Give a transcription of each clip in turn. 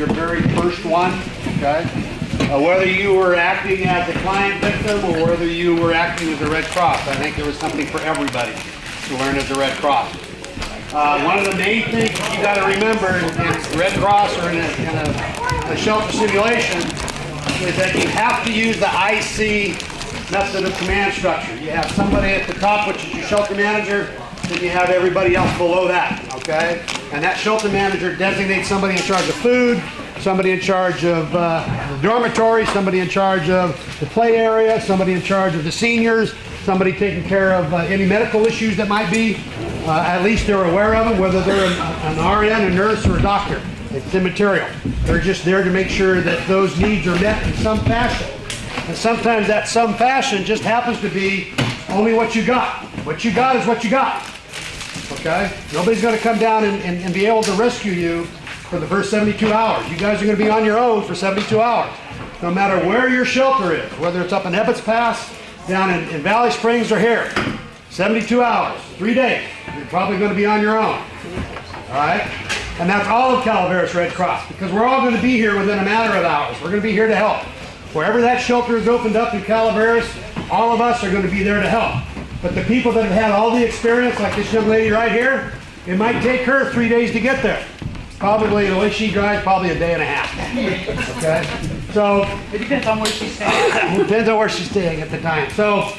your very first one, okay? Whether you were acting as a client victim or whether you were acting as a Red Cross, I think there was something for everybody to learn as a Red Cross. One of the main things you got to remember in Red Cross or in a shelter simulation is that you have to use the IC method of command structure. You have somebody at the top, which is your shelter manager, then you have everybody else below that, okay? And that shelter manager designates somebody in charge of food, somebody in charge of the dormitory, somebody in charge of the play area, somebody in charge of the seniors, somebody taking care of any medical issues that might be. At least they're aware of them, whether they're an RN, a nurse, or a doctor. It's immaterial. They're just there to make sure that those needs are met in some fashion. And sometimes that some fashion just happens to be only what you got. What you got is what you got. Okay? Nobody's going to come down and be able to rescue you for the first 72 hours. You guys are going to be on your own for 72 hours. No matter where your shelter is, whether it's up in Ebbets Pass, down in Valley Springs, or here. 72 hours, 3 days. You're probably going to be on your own. All right? And that's all of Calaveras Red Cross, because we're all going to be here within a matter of hours. We're going to be here to help. Wherever that shelter is opened up in Calaveras, all of us are going to be there to help. But the people that have had all the experience, like this young lady right here, it might take her 3 days to get there. Probably, the way she drives, probably a day and a half. Okay? So, it depends on where she's staying. It depends on where she's staying at the time. So,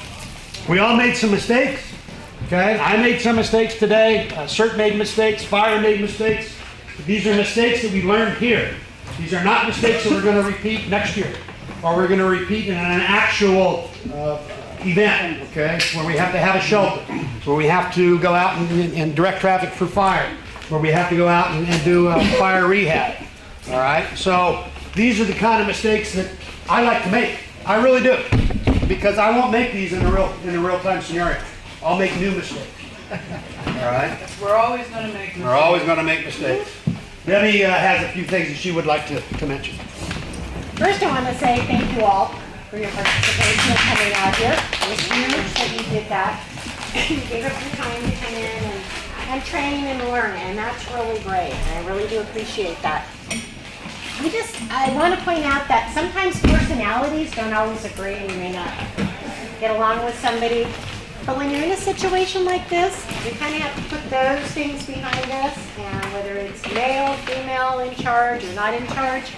we all made some mistakes. Okay? I made some mistakes today. CERT made mistakes. Fire made mistakes. These are mistakes that we learned here. These are not mistakes that we're going to repeat next year, or we're going to repeat in an actual event, okay, where we have to have a shelter, where we have to go out and direct traffic for fire, where we have to go out and do fire rehab. All right? So these are the kind of mistakes that I like to make. I really do, because I won't make these in a real-time scenario. I'll make new mistakes. All right? We're always going to make mistakes. We're always going to make mistakes. Debbie has a few things that she would like to mention. First, I want to say thank you all for your participation and coming out here. It was huge that you did that. You gave us some time to come in and train and learn, and that's really great. And I really do appreciate that. I want to point out that sometimes personalities don't always agree, and you may not get along with somebody. But when you're in a situation like this, you kind of have to put those things behind us, and whether it's male, female, in charge, or not in charge,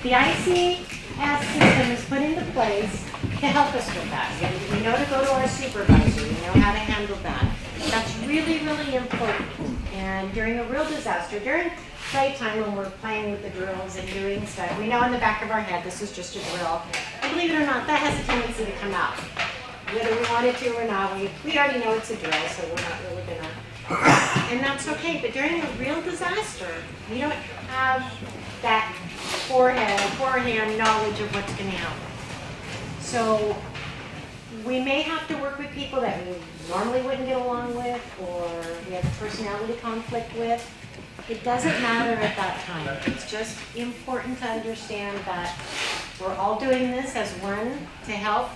the ICS system is put into place to help us with that. We know to go to our supervisor. We know how to handle that. That's really, really important. And during a real disaster, during playtime when we're playing with the drills and doing stuff, we know in the back of our head this is just a drill. And believe it or not, that has a tendency to come out. Whether we want it to or not, we already know it's a drill, so we're not really going to. And that's okay. But during a real disaster, we don't have that forehand knowledge of what's going to happen. So we may have to work with people that we normally wouldn't get along with, or we have a personality conflict with. It doesn't matter at that time. It's just important to understand that we're all doing this as one to help.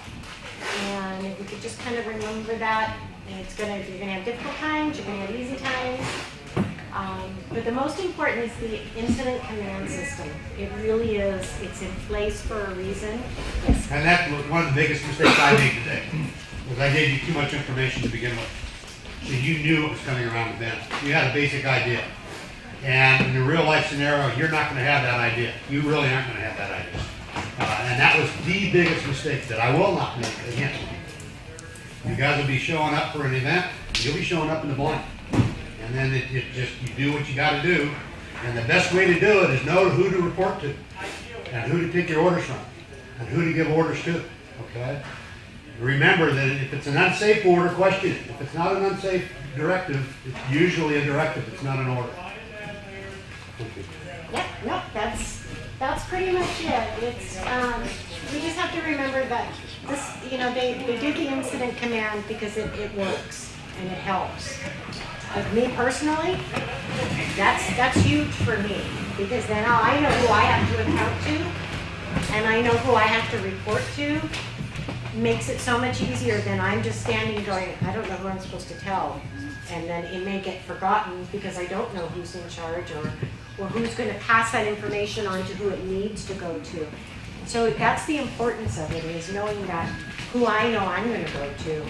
And if we could just kind of remember that, and you're going to have difficult times, you're going to have easy times. But the most important is the incident command system. It really is. It's in place for a reason. Yes. And that was one of the biggest mistakes I made today, was I gave you too much information to begin with. So you knew it was coming around the bend. You had a basic idea. And in a real life scenario, you're not going to have that idea. You really aren't going to have that idea. And that was the biggest mistake that I will not make again. You guys will be showing up for an event, you'll be showing up in the blind. And then you do what you got to do. And the best way to do it is know who to report to, and who to take your orders from, and who to give orders to. Okay? Remember that if it's an unsafe order, question it. If it's not an unsafe directive, it's usually a directive. It's not an order. Yep, no, that's pretty much it. It's we just have to remember that this, they do the incident command because it works and it helps. But me personally, that's huge for me, because then I know who I have to account to, and I know who I have to report to. Makes it so much easier than I'm just standing going, I don't know who I'm supposed to tell, and then it may get forgotten because I don't know who's in charge, or or who's going to pass that information on to who it needs to go to. So that's the importance of it, is knowing that who I know I'm going to go to.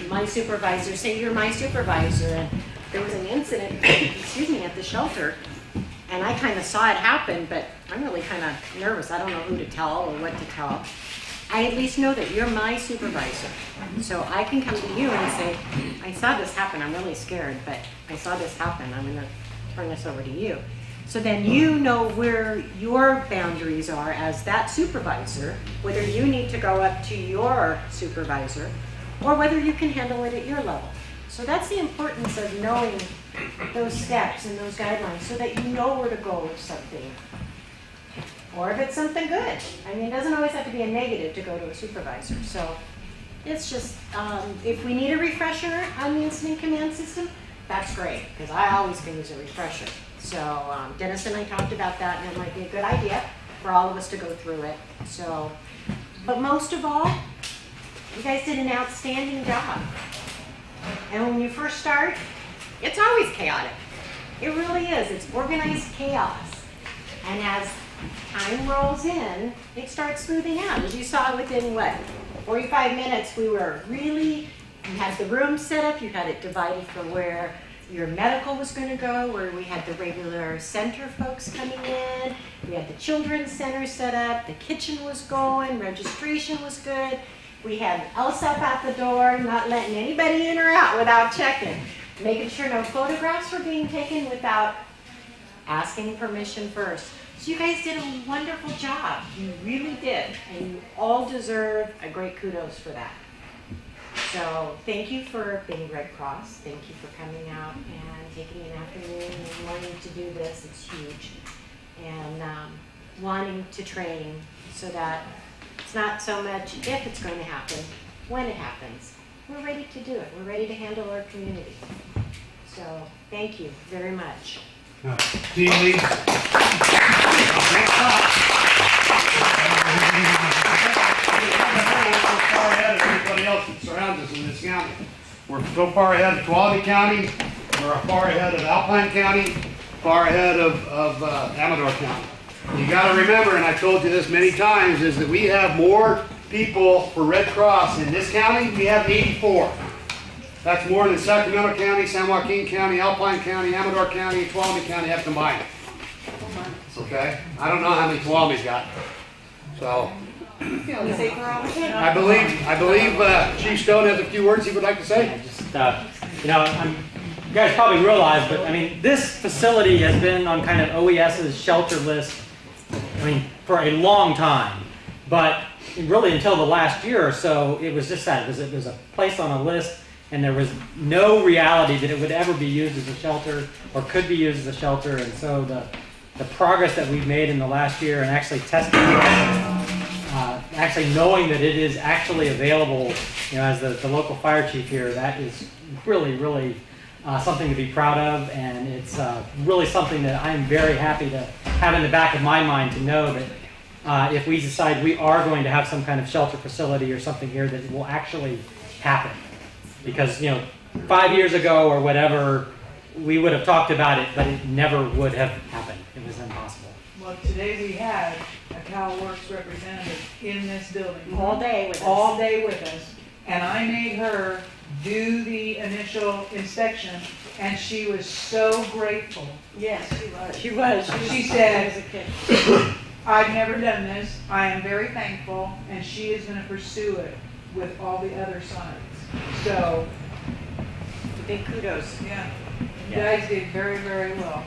My supervisor, say you're my supervisor, and there was an incident, excuse me, at the shelter, and I kind of saw it happen, but I'm really kind of nervous. I don't know who to tell or what to tell. I at least know that you're my supervisor. So I can come to you and say, I saw this happen, I'm really scared, but I saw this happen, I'm gonna turn this over to you. So then you know where your boundaries are as that supervisor, whether you need to go up to your supervisor, or whether you can handle it at your level. So that's the importance of knowing those steps and those guidelines so that you know where to go with something. Or if it's something good. I mean, it doesn't always have to be a negative to go to a supervisor. So it's just, if we need a refresher on the incident command system, that's great, because I always can use a refresher. So Dennis and I talked about that, and it might be a good idea for all of us to go through it. So, but most of all, you guys did an outstanding job. And when you first start, it's always chaotic. It really is. It's organized chaos. And as time rolls in, it starts smoothing out. As you saw within, what, 45 minutes, we were really, you had the room set up, you had it divided for where your medical was going to go, where we had the regular center folks coming in, we had the children's center set up, the kitchen was going, registration was good. We had LSAP at the door, not letting anybody in or out without checking. Making sure no photographs were being taken without asking permission first. So you guys did a wonderful job. You really did. And you all deserve a great kudos for that. So thank you for being Red Cross. Thank you for coming out and taking an afternoon and wanting to do this. It's huge. And wanting to train so that it's not so much if it's going to happen, when it happens. We're ready to do it. We're ready to handle our community. So thank you very much. Team lead. Everybody else that surrounds us in this county. We're so far ahead of Tuolumne County. We're far ahead of Alpine County. Far ahead of Amador County. You got to remember, and I told you this many times, is that we have more people for Red Cross in this county. We have 84. That's more than Sacramento County, San Joaquin County, Alpine County, Amador County, and Tuolumne County have combined. Okay? I don't know how many Tuolumne's got. So, I believe Chief Stone has a few words he would like to say. You know, you guys probably realize, but I mean, this facility has been on kind of OES's shelter list, I mean, for a long time. But really until the last year or so, it was just that. It was a place on a list, and there was no reality that it would ever be used as a shelter or could be used as a shelter. And so the progress that we've made in the last year and actually testing actually knowing that it is actually available, you know, as the local fire chief here, that is really, really something to be proud of, and it's really something that I'm very happy to have in the back of my mind to know that if we decide we are going to have some kind of shelter facility or something here, that it will actually happen. Because, you know, 5 years ago or whatever, we would have talked about it, but it never would have happened. It was impossible. Well, today we had a CalWorks representative in this building. All day with us. All day with us. And I made her do the initial inspection, and she was so grateful. Yes, she was. She was. She said, I've never done this. I am very thankful, and she is going to pursue it with all the other sides. So, big kudos. Yeah, you guys did very, very well.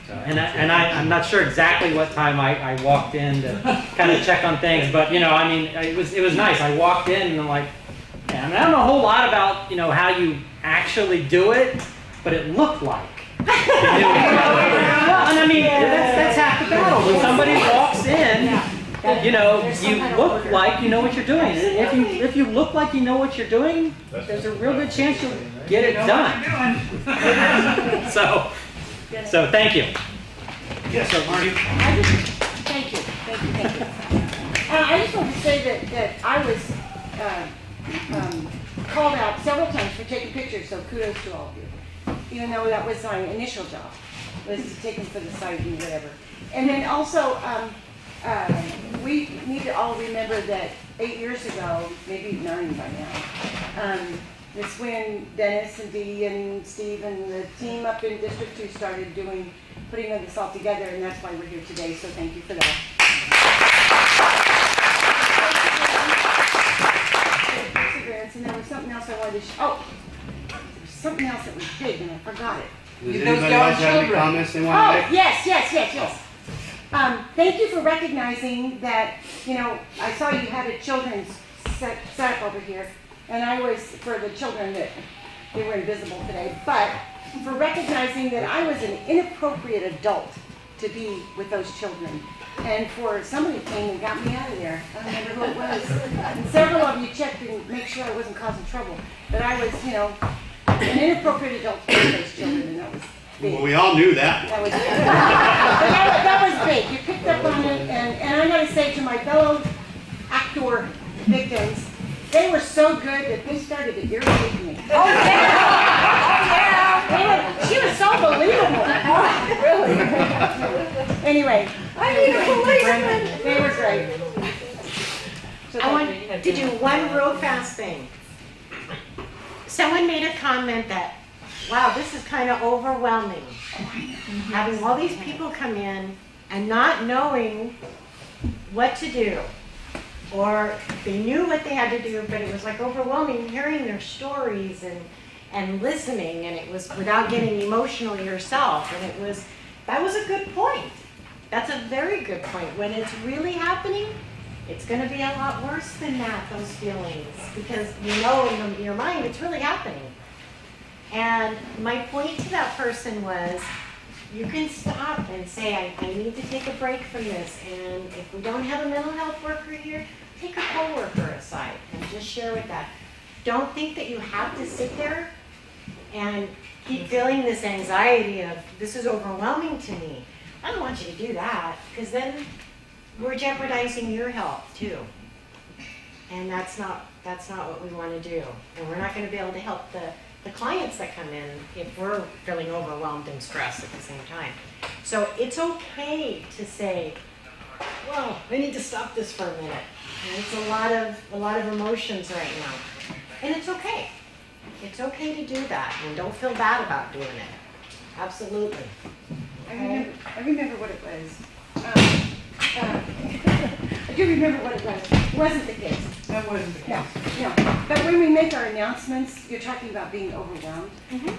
So, I'm not sure exactly what time I walked in to kind of check on things, but you know, I mean, it was nice. I walked in and I'm like, yeah, I mean, I don't know a whole lot about, you know, how you actually do it, but it looked like. Well, and I mean, that's half the battle. When somebody walks in, you know, you look like you know what you're doing. If you look like you know what you're doing, there's a real good chance you'll get it done. So thank you. Yes, so Marty. Thank you. I just want to say that I was called out several times for taking pictures, so kudos to all of you. Even though that was my initial job. let's take them for the site and whatever. And then also, we need to all remember that 8 years ago, maybe 9 by now, it's when Dennis and Dee and Steve and the team up in District 2 started putting this all together, and that's why we're here today, so thank you for that. Perseverance, and there was something else I wanted to there was something else that was big, and I forgot it. Does anybody else have any comments they want to make? Yes. Thank you for recognizing that, I saw you had a children's set up over here, and I was, for the children that, they were invisible today, but for recognizing that I was an inappropriate adult to be with those children. And for somebody came and got me out of there. I don't remember who it was. And several of you checked and make sure I wasn't causing trouble. But I was, an inappropriate adult to be with those children, and that was big. Well, we all knew that. That was big. But that was big. You picked up on it, and I gotta say to my fellow actor victims, they were so good that they started to irritate me. Oh yeah! She was so believable. Really. Anyway. I need a policeman. They were great. So I want to do one real fast thing. Someone made a comment that, wow, this is kind of overwhelming. Having all these people come in and not knowing what to do. Or they knew what they had to do, but it was like overwhelming hearing their stories and listening, and it was without getting emotional yourself. And that was a good point. That's a very good point. When it's really happening, it's going to be a lot worse than that, those feelings, because in your mind it's really happening. And my point to that person was, you can stop and say, I need to take a break from this, and if we don't have a mental health worker here, take a coworker aside and just share with that. Don't think that you have to sit there and keep feeling this anxiety of, this is overwhelming to me. I don't want you to do that, because then we're jeopardizing your health too. And that's not what we want to do. And we're not going to be able to help the clients that come in if we're feeling overwhelmed and stressed at the same time. So it's okay to say, well, we need to stop this for a minute. And it's a lot of emotions right now. And it's okay. It's okay to do that, and don't feel bad about doing it. Absolutely. I remember what it was. I do remember what it was. It wasn't the case. That wasn't the case. No. But when we make our announcements, you're talking about being overwhelmed.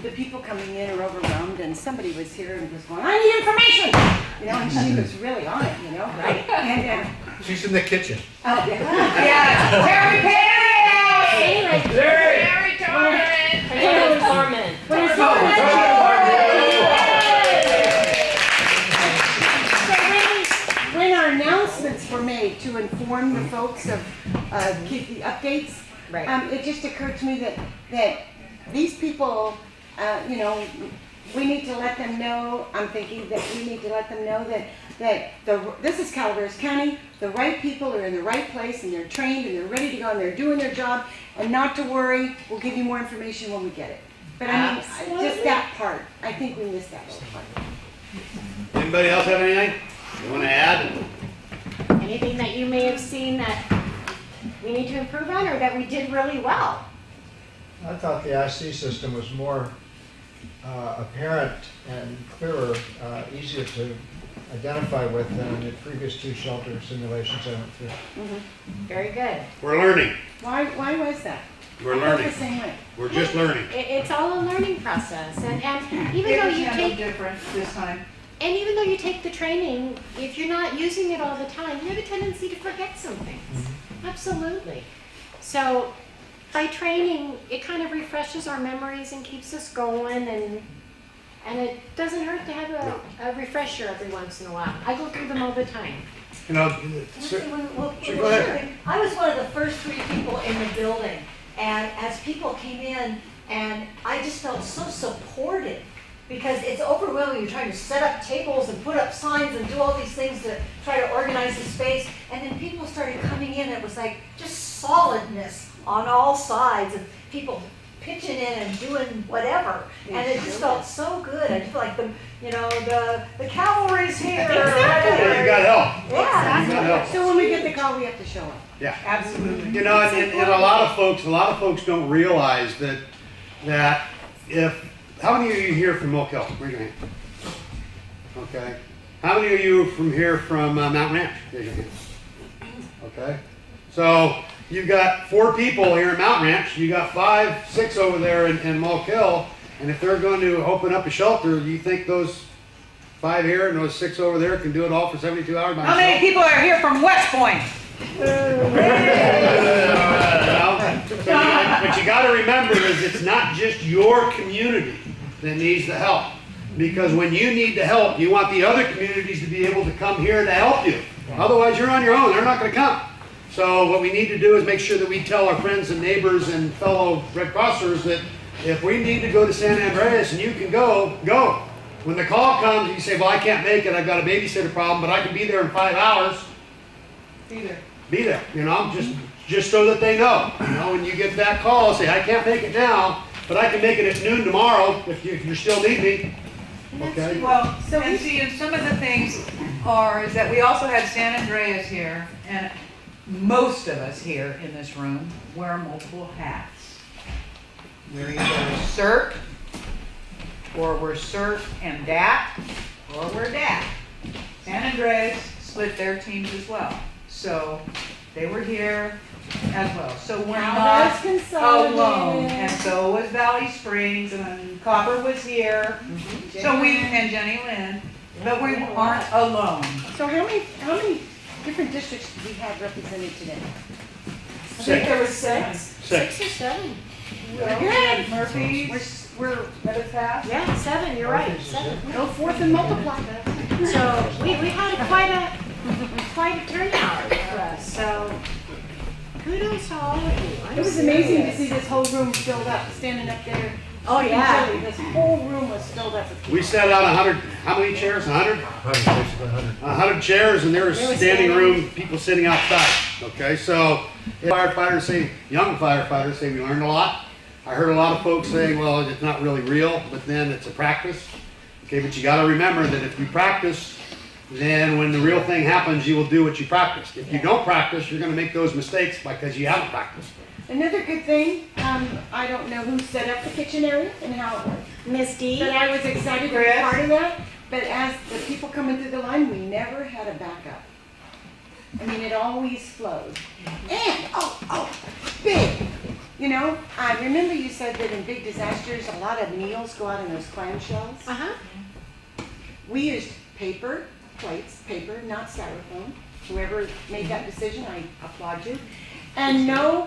The people coming in are overwhelmed, and somebody was here and was going, I need information! And she was really on it, Right. And, she's in the kitchen. oh, yeah. Terry Perry! Anyway. Terry Torrance! When our announcements were made to inform the folks of keep the updates, Right. It just occurred to me that these people, we need to let them know. I'm thinking that we need to let them know that this is Calaveras County. The right people are in the right place, and they're trained, and they're ready to go, and they're doing their job. And not to worry, we'll give you more information when we get it. But I mean, just that part. I think we missed that little part. Anybody else have anything you want to add? Anything that you may have seen that we need to improve on, or that we did really well? I thought the IC system was more apparent and clearer, easier to identify with than the previous two shelter simulations I went through. Mm-hmm. Very good. We're learning. Why was that? We're I felt learning. the same way. We're just learning. It's all a learning process, and even It though was you handled take different this time. And even though you take the training, if you're not using it all the time, you have a tendency to forget some things. Mm-hmm. Absolutely. So by training, it kind of refreshes our memories and keeps us going, and it doesn't hurt to have a refresher every once in a while. I go through them all the time. You know, Well, sure, go ahead. I was one of the first 3 people in the building, and as people came in, and I just felt so supported, because it's overwhelming. You're trying to set up tables and put up signs and do all these things to try to organize the space, and then people started coming in, and it was like just solidness on all sides, and people pitching in and doing whatever. And it just felt so good. I just felt like the cavalry's here. Yeah, you got help. Yeah. You got help. So when we get the call, we have to show up. Yeah. Absolutely. You know, and a lot of folks don't realize that if, how many of you here from Oak Hill? Raise your hand. Okay. How many of you from here from Mount Ranch? Raise your hand. Okay. So you've got 4 people here in Mount Ranch. You got 5, 6 over there in Oak Hill. And if they're going to open up a shelter, you think those 5 here and those 6 over there can do it all for 72 hours by How many people are here from West Point? What you got to remember is it's not just your community that needs the help. Because when you need the help, you want the other communities to be able to come here to help you. Otherwise, you're on your own. They're not going to come. So what we need to do is make sure that we tell our friends and neighbors and fellow Red Crossers that if we need to go to San Andreas and you can go, go. When the call comes, you say, well, I can't make it. I've got a babysitter problem, but I can be there in 5 hours. Be there, you know, just so that they know. You know, when you get that call, say, I can't make it now, but I can make it at noon tomorrow if you still need me. Okay? Well, and see, and some of the things is that we also have San Andreas here, and most of us here in this room wear multiple hats. We're either CERT, or we're CERT and DAT, or we're DAT. San Andreas split their teams as well. So they were here as well. So we're not alone. And so was Valley Springs, and Copper was here. So and Jenny Lynn, but we aren't alone. So how many different districts do we have represented today? I think there was 6. 6 or 7. Good. Murphy's, we're better fast. Yeah, 7, you're right, 7. Go forth and multiply. So we had quite a turnout for us, so kudos to all of you. It was amazing to see this whole room filled up, standing up there. Oh, yeah. Really, this whole room was filled up with people. We set out 100, how many chairs? 100? 100 chairs, and there was standing room, people sitting outside. Okay, so young firefighters say we learned a lot. I heard a lot of folks saying, well, it's not really real, but then it's a practice. Okay, but you got to remember that if you practice, then when the real thing happens, you will do what you practiced. If you don't practice, you're going to make those mistakes because you haven't practiced. Another good thing, I don't know who set up the kitchen area and how it worked. Miss D. But I was excited to be part of that. But as the people coming through the line, we never had a backup. I mean, it always flowed. And, big. You know, I remember you said that in big disasters, a lot of meals go out in those clamshells. Uh-huh. We used paper plates, not styrofoam. Whoever made that decision, I applaud you. And no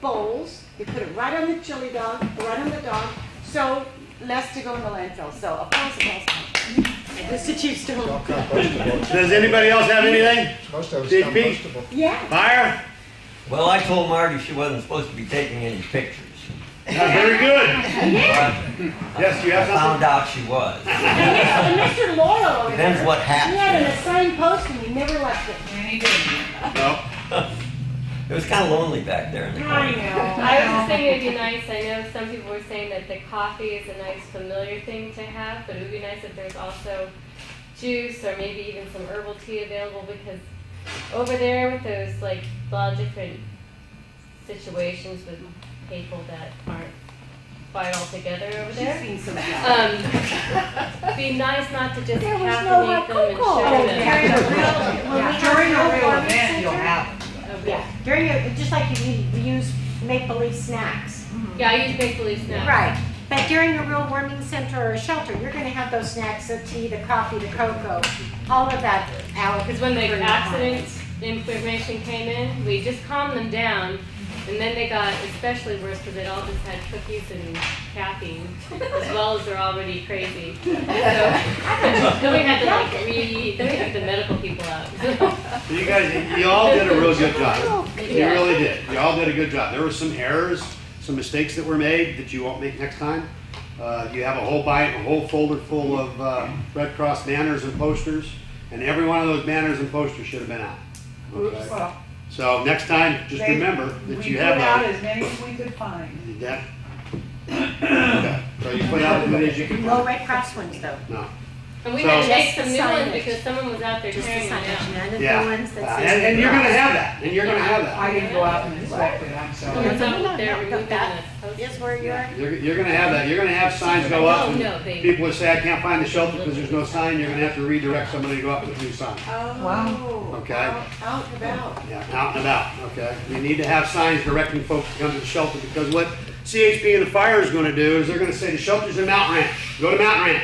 bowls. You put it right on the chili dog, right on the dog. So less to go in the landfill. So applause. This is the chief still. Does anybody else have anything? Most of us DP? compostable. Yeah. Fire? Well, I told Marty she wasn't supposed to be taking any pictures. Very good. Yes, you I have found something? out she was. And Mr. Laurel over Depends there, what he had an hat. assigned post and he never left it. And he didn't. No. It was kind of lonely back there in the I corner. know. I was just thinking it'd be nice, I know some people were saying that the coffee is a nice familiar thing to have, but it would be nice if there's also juice or maybe even some herbal tea available, because over there with those, like, a lot of different situations with people that aren't quite all together over there. She's seen some of Be nice not to just There was have no to make hot them and cocoa. share them. During a real event, you'll have them. Yeah, just like we use make-believe snacks. Yeah, I use make-believe snacks. Right, but during a real warming center or a shelter, you're gonna have those snacks, the tea, the coffee, the cocoa, all of that out. Because when the accident information came in, we just calmed them down, and then they got especially worse because they all just had cookies and caffeine, as well as they're already crazy. So then we had to then we had the medical people out. You guys, you all did a real good job. You really did. You all did a good job. There were some errors, some mistakes that were made that you won't make next time. You have a whole folder full of Red Cross banners and posters, and every one of those banners and posters should have been out. Okay? Well, So next time, just remember that you have we put out those. as many as we could find. That, Okay. So you put out as many as you can. No Red Cross ones though. No. And we So- had to make Just the some new ones signage. because someone was out there Just the tearing them signage, down. none of Yeah. the ones that say. And you're gonna have that, and you're gonna have that. I didn't go out and inspect it, I'm Someone's sorry. out there No, removing that the posts. is where you're. You're gonna have that. You're gonna have signs go up, Oh, and no, baby. people would say, I can't find the shelter because there's no sign. You're gonna have to redirect somebody to go up with a new sign. Wow. Okay. Out and about. Yeah, out and about, okay? We need to have signs directing folks to come to the shelter, because what CHP and the fire is gonna do is they're gonna say, the shelter's in Mountain Ranch, go to Mountain Ranch.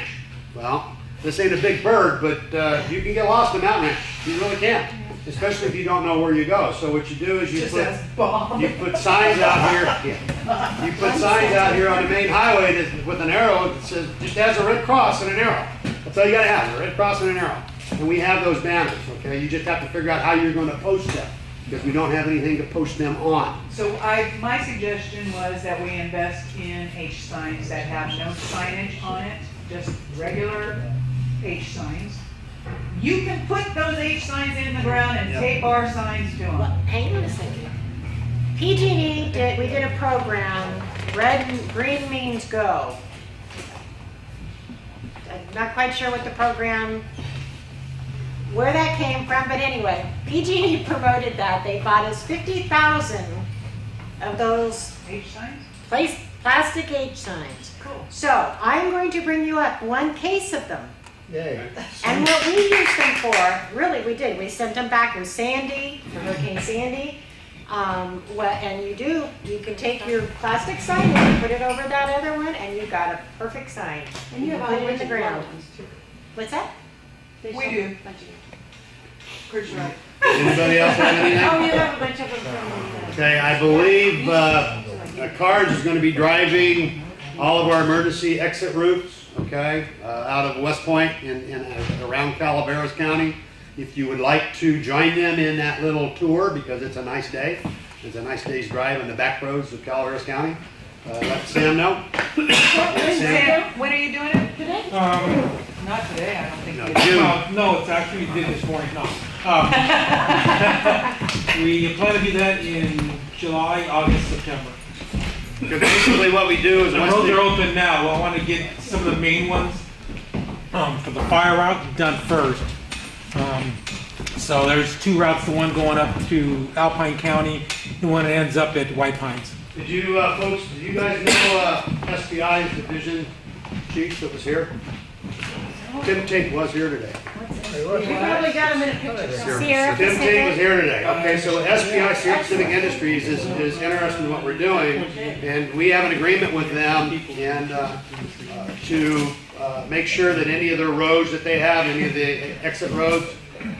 Well, this ain't a big bird, but you can get lost in Mountain Ranch. You really can, especially if you don't know where you go. So what you do is you Just put, as bomb. you put signs out here. Yeah. You put signs out here on the main highway that, with an arrow that says, just has a red cross and an arrow. That's all you gotta have, a red cross and an arrow. And we have those banners, okay? You just have to figure out how you're gonna post them, because we don't have anything to post them on. So my suggestion was that we invest in H signs that have no signage on it, just regular H signs. You can put those H signs in the ground and tape our signs to Well, them. hang on a second. PG&E we did a program, red and green means go. I'm not quite sure what the program, where that came from, but anyway, PG&E promoted that. They bought us 50,000 of those H signs? plastic H signs. Cool. So I'm going to bring you up one case of them. Yay. And what we used them for, really we did, we sent them back with Sandy, for Hurricane Sandy. And you can take your plastic sign and put it over that other one and you got a perfect sign. And you can have put all it in the ground. too. What's that? We do. Chris, right. Anybody else have anything? Oh, you have a bunch of them from. Okay, I believe Cards is gonna be driving all of our emergency exit routes, okay, out of West Point and around Calaveras County. If you would like to join them in that little tour, because it's a nice day, it's a nice day's drive on the back roads of Calaveras County, let Sam know. Sam, when are you doing it? Today? Not today, I don't think No, you did. June. No, it's actually we did this morning, no. We plan to do that in July, August, September. Because basically what we do is The roads are open now, well, I want to get some of the main ones for the fire route done first. So there's two routes, the one going up to Alpine County, the one that ends up at White Pines. Did you folks, do you guys know SBI's division chief that was here? Tim Tink was here today. You probably got them in a picture. Sierra Tim Ting was Pacific. here today. Okay, so SBI, Sierra Pacific Industries, is interested in what we're doing, and we have an agreement with them and to make sure that any of their roads that they have, any of the exit roads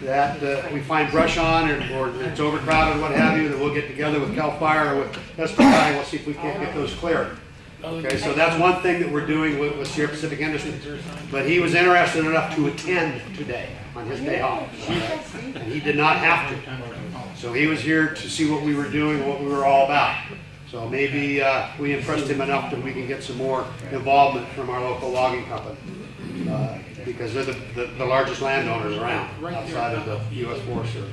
that we find brush on or it's overcrowded or what have you, that we'll get together with CAL FIRE or with SBI and we'll see if we can't get those cleared. Okay, so that's one thing that we're doing with Sierra Pacific Industries. But he was interested enough to attend today on his day off. And he did not have to. So he was here to see what we were doing and what we were all about. So maybe we impressed him enough that we can get some more involvement from our local logging company. Because they're the largest landowners around outside of the U.S. Forest Service.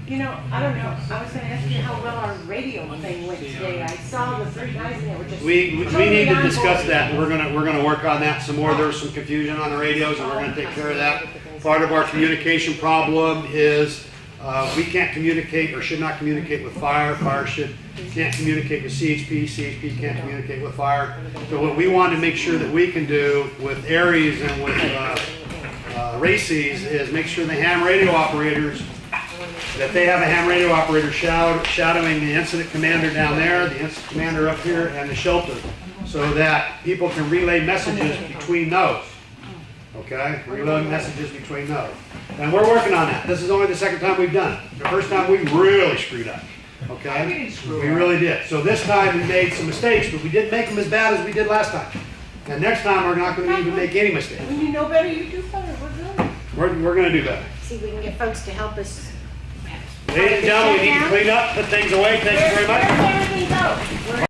You know, I don't know, I was gonna ask you how well our radio thing went today. I saw the three guys in there were just. We need totally to on discuss board. that, and we're gonna work on that some more. There was some confusion on the radios, and we're gonna take care of that. Part of our communication problem is we can't communicate or should not communicate with fire. Fire can't communicate with CHP. CHP can't communicate with fire. So what we want to make sure that we can do with Aries and with RACES is make sure the ham radio operators, that they have a ham radio operator shadowing the incident commander down there, the incident commander up here, and the shelter, so that people can relay messages between those. Okay? Relay messages between those. And we're working on that. This is only the second time we've done it. The first time we really screwed up. Okay? We didn't screw We up. really did. So this time we made some mistakes, but we didn't make them as bad as we did last time. And next time we're not going to even make any mistakes. When you know better, you do better. We're good. We're going to do better. See if we can get folks to help us. Ladies and gentlemen, we need to clean up, put things away. Thank you very much. Where does everything go?